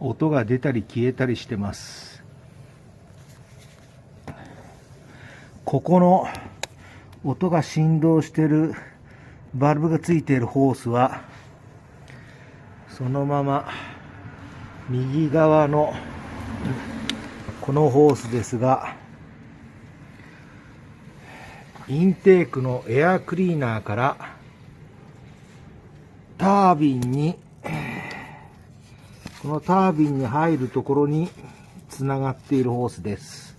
音が出たり消えたりしてます。ここの音が振動してるバルブがついているホースはそのまま右側のこのホースですが、インテークのエアクリーナーからタービンに、このタービンに入るところにつながっているホースです。